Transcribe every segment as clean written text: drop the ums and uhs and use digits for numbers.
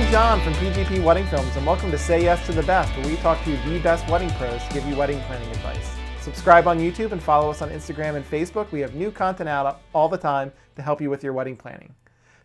I'm John from PGP Wedding Films, and welcome to Say Yes to the Best, where we talk to the best wedding pros to give you wedding planning advice. Subscribe on YouTube and follow us on Instagram and Facebook. We have new content out all the time to help you with your wedding planning.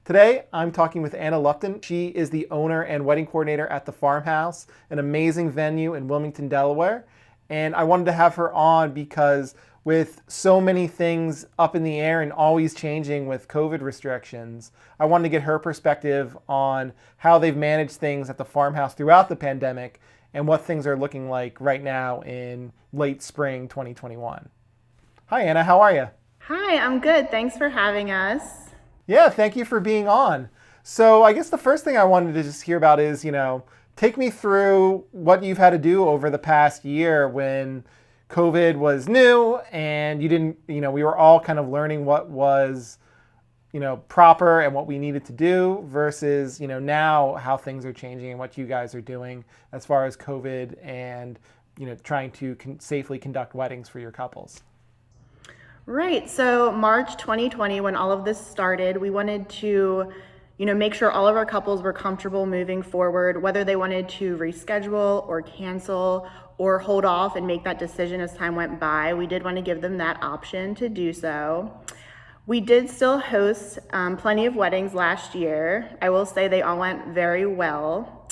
Today, I'm talking with Anna Lupton. She is the owner and wedding coordinator at the Farmhouse, an amazing venue in Wilmington, Delaware. And I wanted to have her on because with so many things up in the air and always changing with COVID restrictions, I wanted to get her perspective on how they've managed things at the Farmhouse throughout the pandemic and what things are looking like right now in late spring 2021. Hi, Anna. How are you? Hi, I'm good. Thanks for having us. Yeah, thank you for being on. So I guess the first thing I wanted to just hear about is, take me through what you've had to do over the past year when COVID was new and we were all kind of learning what was, proper and what we needed to do versus, now how things are changing and what you guys are doing as far as COVID and, trying to safely conduct weddings for your couples. Right. So March 2020, when all of this started, we wanted to, make sure all of our couples were comfortable moving forward, whether they wanted to reschedule or cancel or hold off and make that decision as time went by. We did want to give them that option to do so. We did still host plenty of weddings last year. I will say they all went very well.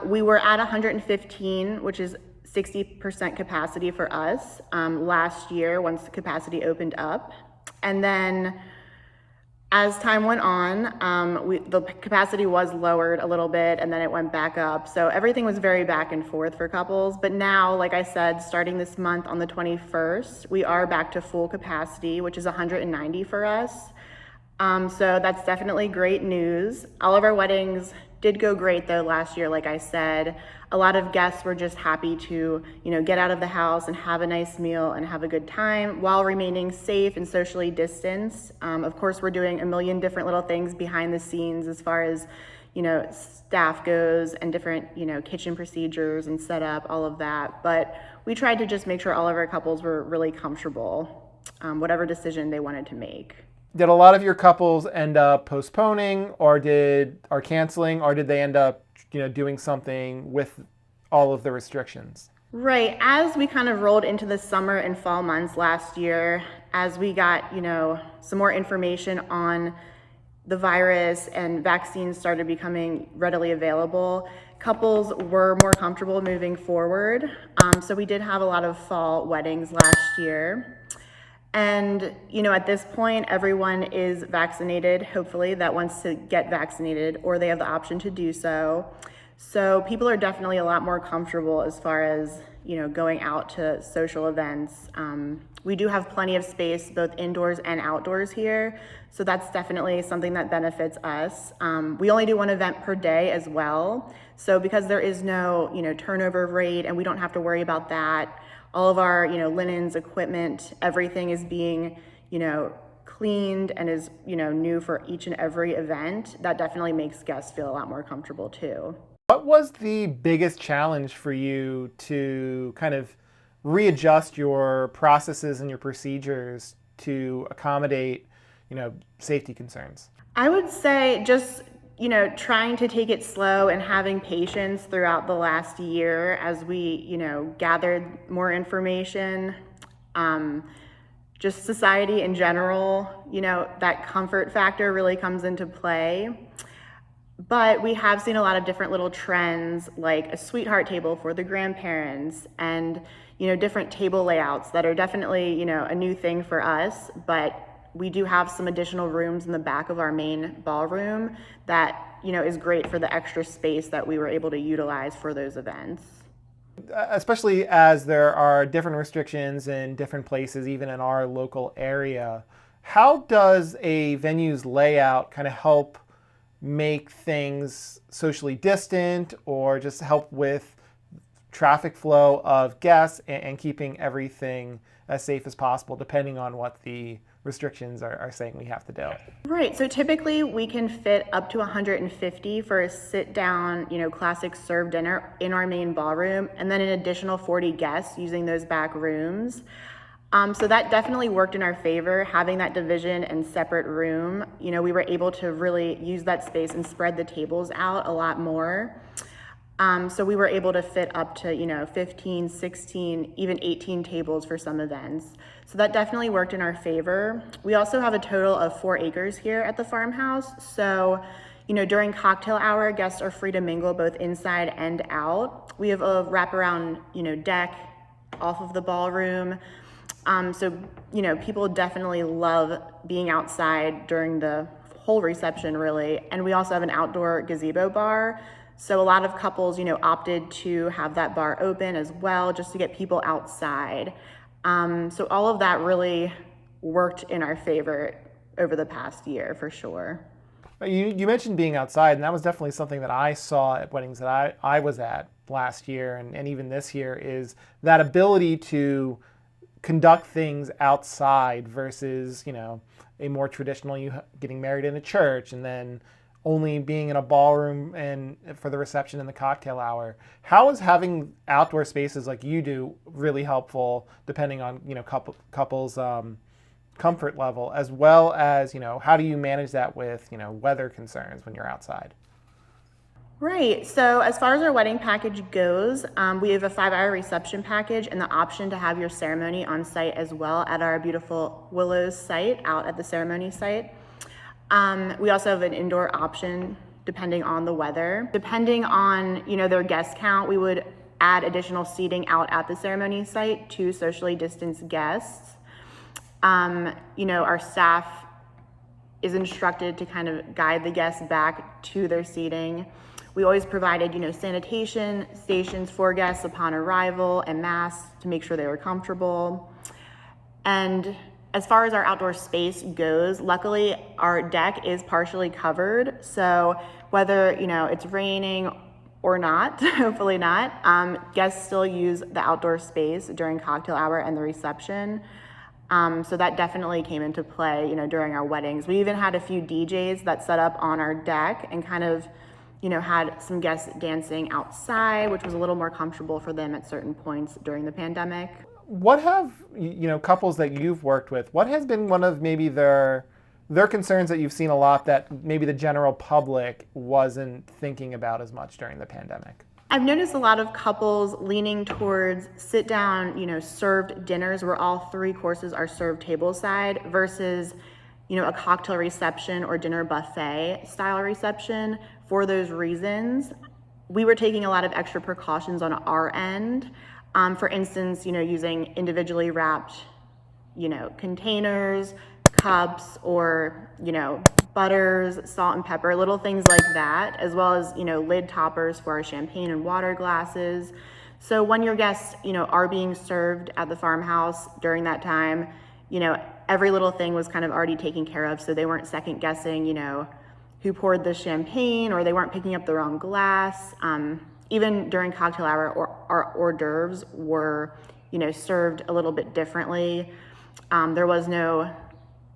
We were at 115, which is 60% capacity for us last year once the capacity opened up. And then as time went on, the capacity was lowered a little bit and then it went back up. So everything was very back and forth for couples. But now, like I said, starting this month on the 21st, we are back to full capacity, which is 190 for us. So that's definitely great news. All of our weddings did go great though last year, like I said. A lot of guests were just happy to, get out of the house and have a nice meal and have a good time while remaining safe and socially distanced. Of course, we're doing a million different little things behind the scenes as far as, staff goes and different, kitchen procedures and setup, all of that. But we tried to just make sure all of our couples were really comfortable, whatever decision they wanted to make. Did a lot of your couples end up postponing or canceling, or did they end up, doing something with all of the restrictions? Right. As we kind of rolled into the summer and fall months last year, as we got, some more information on the virus and vaccines started becoming readily available, couples were more comfortable moving forward. So we did have a lot of fall weddings last year. And, at this point, everyone is vaccinated, hopefully, that wants to get vaccinated, or they have the option to do so. So people are definitely a lot more comfortable as far as, going out to social events. We do have plenty of space, both indoors and outdoors here. So that's definitely something that benefits us. We only do one event per day as well. So because there is no, turnover rate and we don't have to worry about that, all of our, linens, equipment, everything is being, cleaned and is, new for each and every event. That definitely makes guests feel a lot more comfortable too. What was the biggest challenge for you to kind of readjust your processes and your procedures to accommodate, safety concerns? I would say just, trying to take it slow and having patience throughout the last year as we, gathered more information. Just society in general, that comfort factor really comes into play. But we have seen a lot of different little trends, like a sweetheart table for the grandparents and, different table layouts that are definitely, a new thing for us. But we do have some additional rooms in the back of our main ballroom that, is great for the extra space that we were able to utilize for those events. Especially as there are different restrictions in different places, even in our local area. How does a venue's layout kind of help make things socially distant or just help with traffic flow of guests and keeping everything as safe as possible, depending on what the restrictions are saying we have to do? Right. So typically we can fit up to 150 for a sit down, classic serve dinner in our main ballroom, and then an additional 40 guests using those back rooms. So that definitely worked in our favor, having that division and separate room. We were able to really use that space and spread the tables out a lot more. So we were able to fit up to, 15, 16, even 18 tables for some events. So that definitely worked in our favor. We also have a total of 4 acres here at the farmhouse. So, during cocktail hour, guests are free to mingle both inside and out. We have a wraparound, deck off of the ballroom. So, people definitely love being outside during the whole reception, really. And we also have an outdoor gazebo bar. So a lot of couples, opted to have that bar open as well, just to get people outside. So all of that really worked in our favor over the past year, for sure. You mentioned being outside, and that was definitely something that I saw at weddings that I was at last year and even this year, is that ability to conduct things outside versus, a more traditional you getting married in a church and then only being in a ballroom and for the reception and the cocktail hour. How is having outdoor spaces like you do really helpful, depending on couples' comfort level, as well as how do you manage that with weather concerns when you're outside? Right. So as far as our wedding package goes, we have a 5-hour reception package and the option to have your ceremony on site as well at our beautiful Willows site out at the ceremony site. We also have an indoor option depending on the weather. Depending on, their guest count, we would add additional seating out at the ceremony site to socially distanced guests. Our staff is instructed to kind of guide the guests back to their seating. We always provided, sanitation stations for guests upon arrival and masks to make sure they were comfortable. And as far as our outdoor space goes, luckily our deck is partially covered. So whether, it's raining or not, hopefully not, guests still use the outdoor space during cocktail hour and the reception. So that definitely came into play, during our weddings. We even had a few DJs that set up on our deck and kind of, had some guests dancing outside, which was a little more comfortable for them at certain points during the pandemic. What have, couples that you've worked with, what has been one of maybe their concerns that you've seen a lot that maybe the general public wasn't thinking about as much during the pandemic? I've noticed a lot of couples leaning towards sit down, served dinners where all 3 courses are served tableside versus, a cocktail reception or dinner buffet style reception. For those reasons, we were taking a lot of extra precautions on our end. For instance, using individually wrapped, containers, cups, or, butters, salt and pepper, little things like that, as well as, lid toppers for our champagne and water glasses. So when your guests, are being served at the farmhouse during that time, every little thing was kind of already taken care of. So they weren't second guessing, who poured the champagne, or they weren't picking up the wrong glass. Even during cocktail hour, our hors d'oeuvres were, served a little bit differently. There was no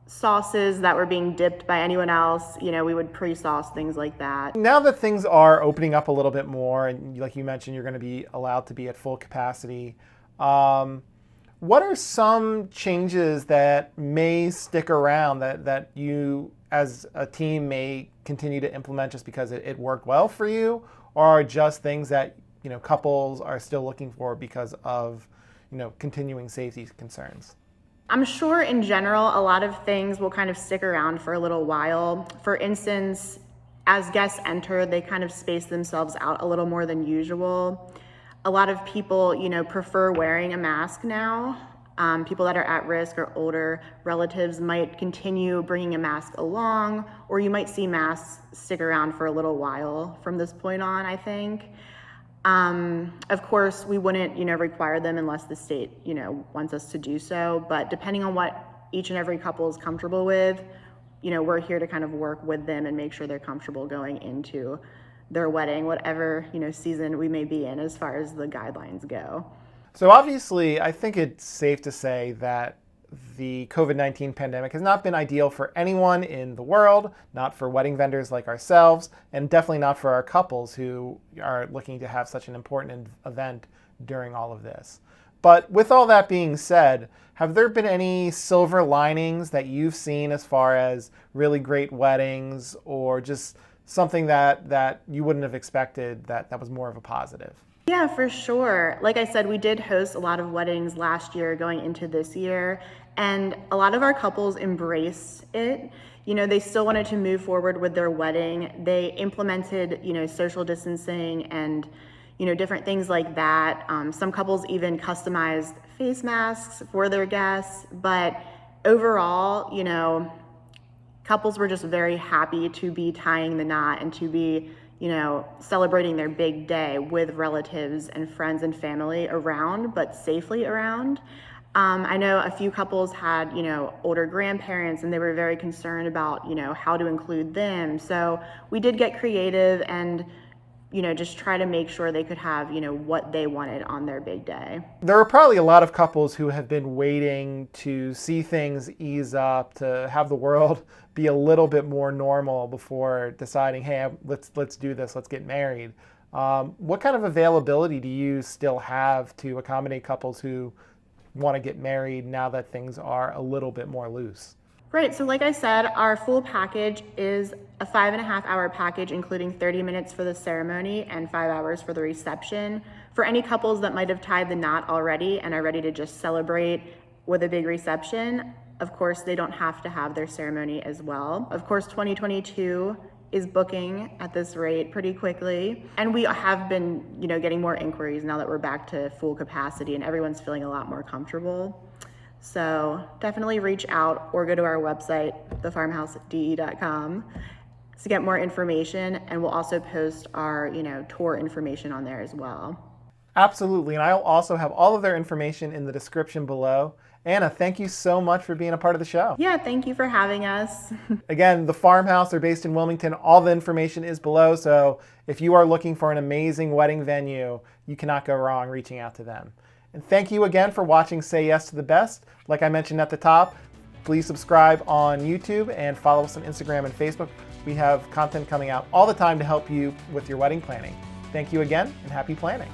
sauces that were being dipped by anyone else. We would pre-sauce things like that. Now that things are opening up a little bit more, and like you mentioned, you're going to be allowed to be at full capacity. What are some changes that may stick around that you as a team may continue to implement just because it worked well for you, or are just things that couples are still looking for because of continuing safety concerns? I'm sure in general a lot of things will kind of stick around for a little while. For instance, as guests enter, they kind of space themselves out a little more than usual. A lot of people, prefer wearing a mask now. People that are at risk or older relatives might continue bringing a mask along, or you might see masks stick around for a little while from this point on, I think. Of course, we wouldn't, require them unless the state, wants us to do so. But depending on what each and every couple is comfortable with, we're here to kind of work with them and make sure they're comfortable going into their wedding, whatever, season we may be in as far as the guidelines go. So obviously, I think it's safe to say that the COVID-19 pandemic has not been ideal for anyone in the world, not for wedding vendors like ourselves, and definitely not for our couples who are looking to have such an important event during all of this. But with all that being said, have there been any silver linings that you've seen as far as really great weddings, or just something that you wouldn't have expected that was more of a positive? Yeah, for sure. Like I said, we did host a lot of weddings last year going into this year, and a lot of our couples embraced it. They still wanted to move forward with their wedding. They implemented, social distancing and, different things like that. Some couples even customized face masks for their guests, but overall, couples were just very happy to be tying the knot and to be celebrating their big day with relatives and friends and family around, but safely around. I know a few couples had, older grandparents, and they were very concerned about, how to include them. So we did get creative and, just try to make sure they could have, what they wanted on their big day. There are probably a lot of couples who have been waiting to see things ease up, to have the world be a little bit more normal before deciding, hey, let's do this, let's get married. What kind of availability do you still have to accommodate couples who want to get married now that things are a little bit more loose? Right, so like I said, our full package is a 5.5-hour package, including 30 minutes for the ceremony and 5 hours for the reception. For any couples that might have tied the knot already and are ready to just celebrate with a big reception, of course, they don't have to have their ceremony as well. Of course, 2022 is booking at this rate pretty quickly. And we have been, getting more inquiries now that we're back to full capacity and everyone's feeling a lot more comfortable. So definitely reach out or go to our website, thefarmhousede.com, to get more information. And we'll also post our, tour information on there as well. Absolutely. And I'll also have all of their information in the description below. Anna, thank you so much for being a part of the show. Yeah, thank you for having us. Again, the Farmhouse, they're based in Wilmington. All the information is below. So if you are looking for an amazing wedding venue, you cannot go wrong reaching out to them. And thank you again for watching Say Yes to the Best. Like I mentioned at the top, please subscribe on YouTube and follow us on Instagram and Facebook. We have content coming out all the time to help you with your wedding planning. Thank you again, and happy planning.